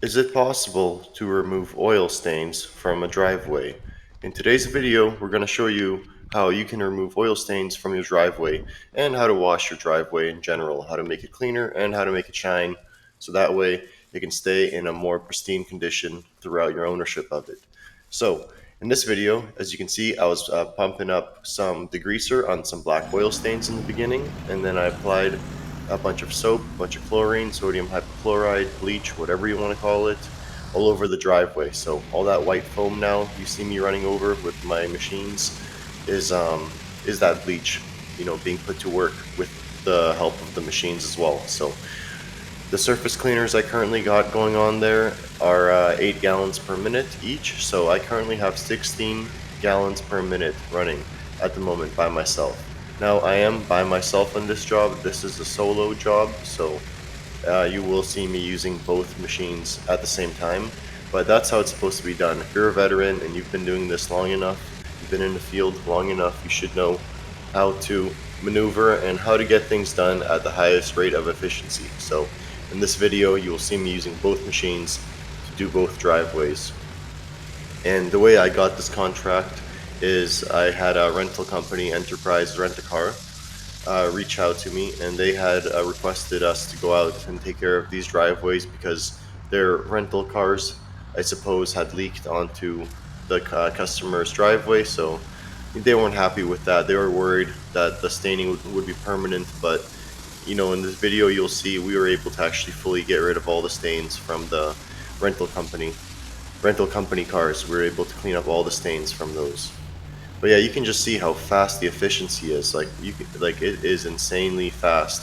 Is it possible to remove oil stains from a driveway? In today's video, we're going to show you how you can remove oil stains from your driveway and how to wash your driveway in general, how to make it cleaner and how to make it shine so that way it can stay in a more pristine condition throughout your ownership of it. So, in this video, as you can see, I was pumping up some degreaser on some black oil stains in the beginning, and then I applied a bunch of soap, a bunch of chlorine, sodium hypochlorite, bleach, whatever you want to call it, all over the driveway. So all that white foam now you see me running over with my machines is that bleach, being put to work with the help of the machines as well. So the surface cleaners I currently got going on there are 8 gallons per minute each. So I currently have 16 gallons per minute running at the moment by myself. Now I am by myself on this job. This is a solo job, so you will see me using both machines at the same time. But that's how it's supposed to be done. If you're a veteran and you've been doing this long enough, you've been in the field long enough, you should know how to maneuver and how to get things done at the highest rate of efficiency. So in this video, you will see me using both machines to do both driveways. And the way I got this contract is I had a rental company, Enterprise Rent-A-Car, reach out to me, and they had requested us to go out and take care of these driveways because their rental cars, I suppose, had leaked onto the customer's driveway. So they weren't happy with that. They were worried that the staining would be permanent, but in this video you'll see we were able to actually fully get rid of all the stains from the rental company rental company cars. We were able to clean up all the stains from those. But yeah, you can just see how fast the efficiency is. It is insanely fast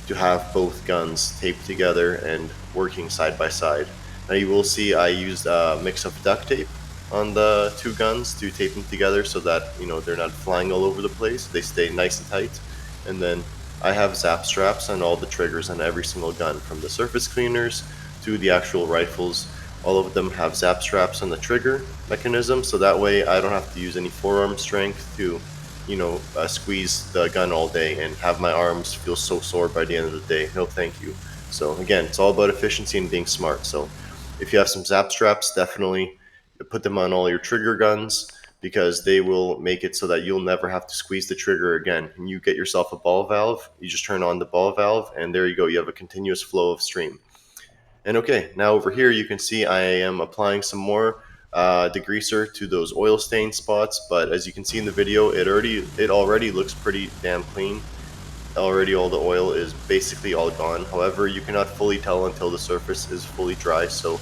to have both guns taped together and working side by side. Now you will see I used a mix of duct tape on the two guns to tape them together so that they're not flying all over the place. They stay nice and tight. And then I have zap straps on all the triggers on every single gun, from the surface cleaners to the actual rifles. All of them have zap straps on the trigger mechanism, so that way I don't have to use any forearm strength to, squeeze the gun all day and have my arms feel so sore by the end of the day. No, thank you. So again, it's all about efficiency and being smart. So if you have some zap straps, definitely put them on all your trigger guns because they will make it so that you'll never have to squeeze the trigger again. And you get yourself a ball valve, you just turn on the ball valve, and there you go. You have a continuous flow of stream. And okay, now over here you can see I am applying some more degreaser to those oil stain spots, but as you can see in the video, it already looks pretty damn clean. Already all the oil is basically all gone. However, you cannot fully tell until the surface is fully dry, so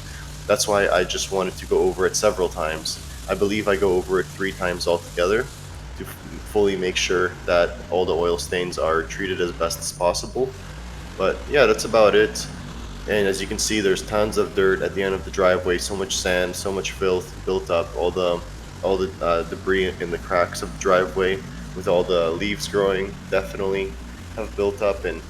that's why I just wanted to go over it several times. I believe I go over it 3 times altogether to fully make sure that all the oil stains are treated as best as possible. But yeah, that's about it. And as you can see, there's tons of dirt at the end of the driveway, so much sand, so much filth built up, all the debris in the cracks of the driveway with all the leaves growing definitely have built up. And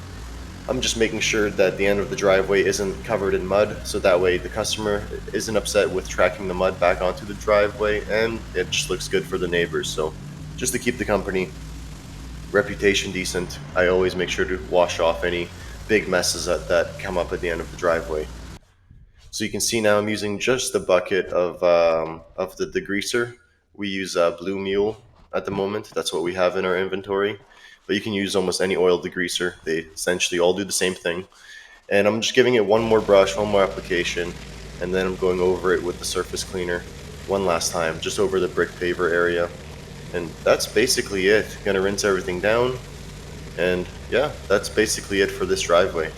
I'm just making sure that the end of the driveway isn't covered in mud, so that way the customer isn't upset with tracking the mud back onto the driveway, and it just looks good for the neighbors. So just to keep the company reputation decent, I always make sure to wash off any big messes that come up at the end of the driveway. So you can see now I'm using just a bucket of the degreaser. We use Blue Mule at the moment. That's what we have in our inventory. But you can use almost any oil degreaser. They essentially all do the same thing. And I'm just giving it one more brush, one more application, and then I'm going over it with the surface cleaner one last time, just over the brick paver area. And that's basically it. Gonna rinse everything down, and yeah, that's basically it for this driveway.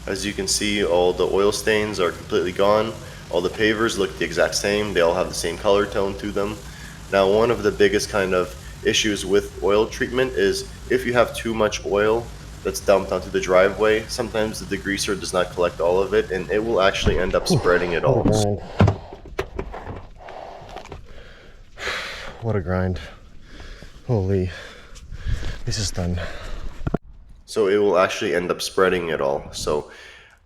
As you can see, all the oil stains are completely gone. All the pavers look the exact same. They all have the same color tone to them. Now, one of the biggest kind of issues with oil treatment is if you have too much oil that's dumped onto the driveway, sometimes the degreaser does not collect all of it, and it will actually end up spreading it all. What a grind. Holy. This is done. So it will actually end up spreading it all. So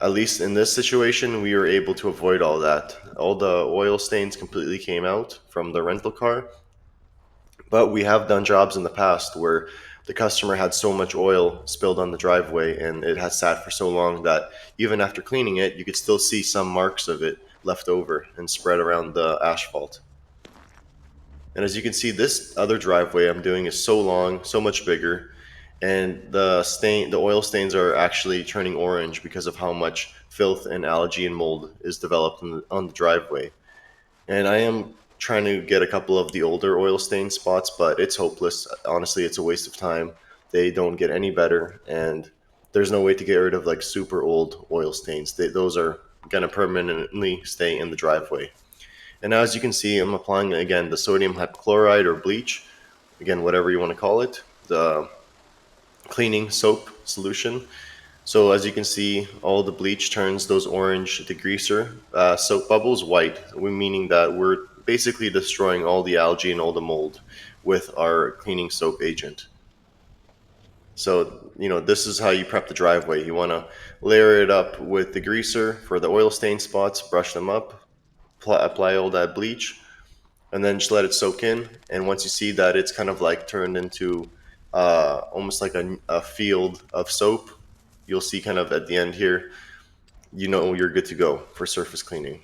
at least in this situation, we were able to avoid all that. All the oil stains completely came out from the rental car. But we have done jobs in the past where The customer had so much oil spilled on the driveway and it had sat for so long that even after cleaning it, you could still see some marks of it left over and spread around the asphalt. And as you can see, this other driveway I'm doing is so long, so much bigger, and the oil stains are actually turning orange because of how much filth and algae and mold is developed on the driveway. And I am trying to get a couple of the older oil stain spots, but it's hopeless. Honestly, it's a waste of time. They don't get any better, and there's no way to get rid of like super old oil stains. Those are gonna permanently stay in the driveway. And as you can see, I'm applying again the sodium hypochlorite or bleach, again, whatever you want to call it, the cleaning soap solution. So as you can see, all the bleach turns those orange degreaser soap bubbles white, meaning that we're basically destroying all the algae and all the mold with our cleaning soap agent. So, this is how you prep the driveway. You want to layer it up with the greaser for the oil stain spots, brush them up, apply all that bleach, and then just let it soak in. And once you see that it's kind of like turned into almost like a field of soap, you'll see kind of at the end here, you're good to go for surface cleaning.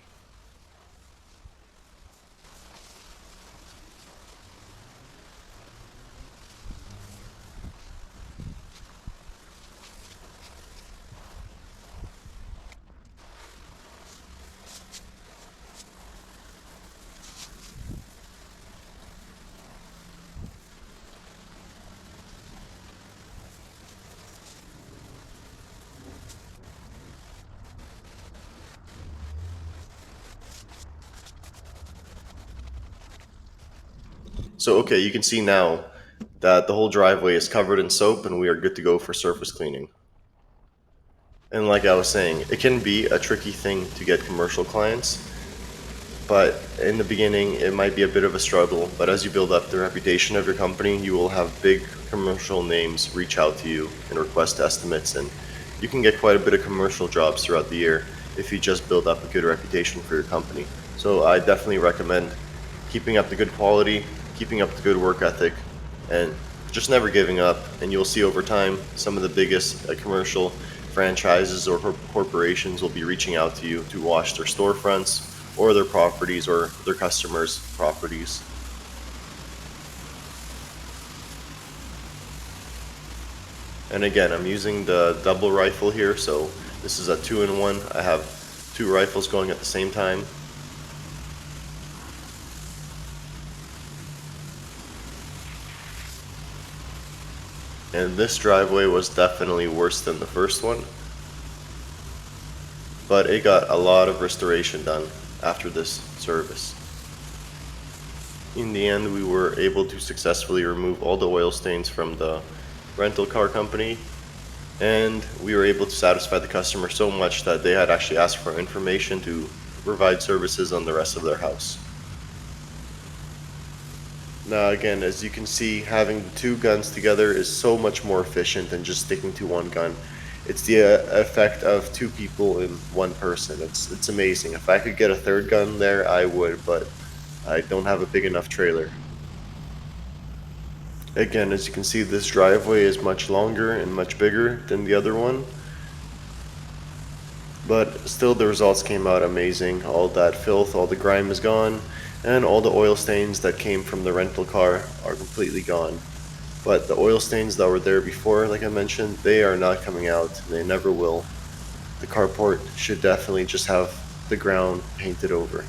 So, okay, you can see now that the whole driveway is covered in soap and we are good to go for surface cleaning. And like I was saying, it can be a tricky thing to get commercial clients, but in the beginning it might be a bit of a struggle, but as you build up the reputation of your company, you will have big commercial names reach out to you and request estimates, and you can get quite a bit of commercial jobs throughout the year if you just build up a good reputation for your company. So I definitely recommend keeping up the good quality, keeping up the good work ethic, and just never giving up. And you'll see over time some of the biggest commercial franchises or corporations will be reaching out to you to wash their storefronts or their properties or their customers' properties. And again, I'm using the double rifle here, so this is a 2-in-1. I have two rifles going at the same time. And this driveway was definitely worse than the first one, but it got a lot of restoration done after this service. In the end, we were able to successfully remove all the oil stains from the rental car company, and we were able to satisfy the customer so much that they had actually asked for information to provide services on the rest of their house. Now again, as you can see, having the two guns together is so much more efficient than just sticking to one gun. It's the effect of two people in one person. It's amazing. If I could get a third gun there, I would, but I don't have a big enough trailer. Again, as you can see, this driveway is much longer and much bigger than the other one, but still the results came out amazing. All that filth, all the grime is gone, and all the oil stains that came from the rental car are completely gone. But the oil stains that were there before, like I mentioned, they are not coming out. They never will. The carport should definitely just have the ground painted over.